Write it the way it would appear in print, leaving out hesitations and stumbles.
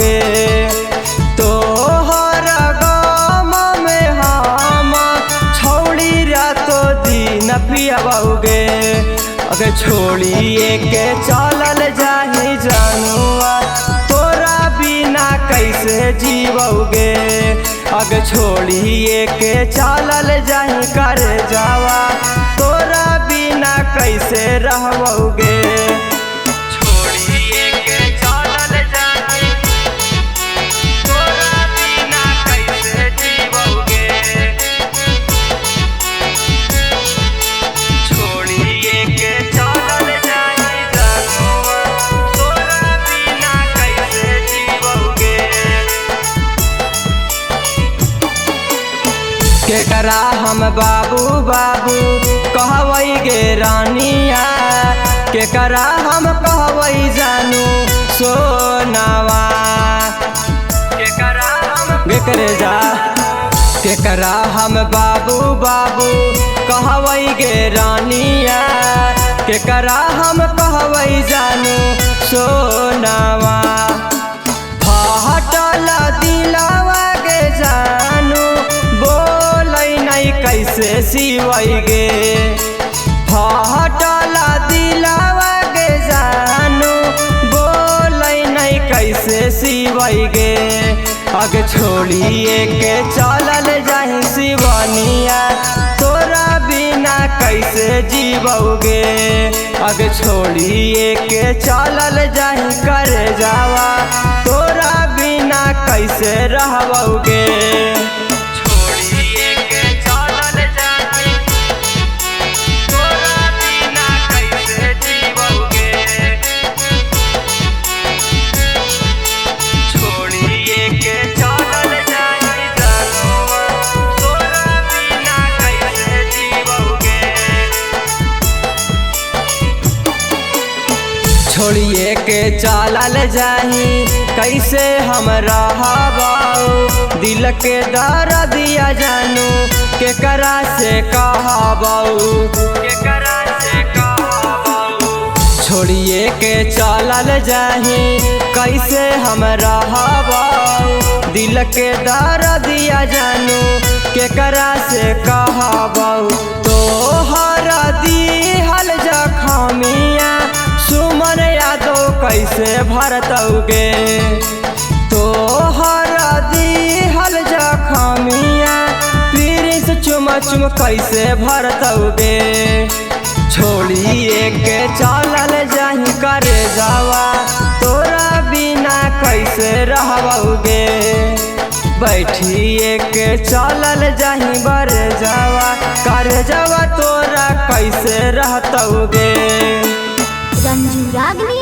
जीवोगे। तोहर गम में हम छोड़ी रातो दिन पियबोगे। अगर छोड़िए के चलल जाही जनुआ तोरा बिना कैसे जीवोगे। अगर छोड़िए के चलल जाही कर जावा तोरा बिना कैसे रहबोगे। छोड़िए के चलल जाही तोरा बिना कैसे जीवोगे। छोड़िए के चलल जाही जनुआ तोरा बिना कैसे जीवोगे। केकरा हम बाबू बाबू कहवई गे रानिया। केकरा हम कहवई जानू सोनावा। केकरा हम बेकरे जा केकरा हम बाबू बाबू कहवई गे रानिया। केकरा हम कहवई जानू सोनावा। फाटल दिलवा गे जानू बोलै नहीं कैसे सिवैगे। फाटल दिलवा गे जानू बोलै नहीं कैसे सिवैगे। अग छोड़िए के चलल जाही शिवनिया तोरा बिना कैसे जीवोगे। अग छोड़िए के चलल जाही कर जावा तोरा बिना कैसे रहबोगे। छोड़िए के चलल जाही तोरा बिना कैसे जीवोगे। छोड़िए के चलल जाही जनुआ तोरा बिना कैसे जीवोगे। छोड़िए के चलल जाही कैसे हम रहबौ। दिल के दर्दिया जानू केकरा से कहबौ। केकरा से कहबौ। छोड़िए के चलल जाही कैसे हम रहबौ। दिल के दर्दिया जानू केकरा से कहबौ। तोहर दिहल जखमिया सुमन यादो कैसे भरतोगे। तोहर दिहल जखमिया प्रिंस चुम चुम कैसे भरतोगे। छोड़िए के चलल जाही कर जावा तोरा बिना कैसे रहबोगे। बैठिए के चलल जाही बर जावा कर जावा तोरा कैसे रहतोगे। रंजू रागनी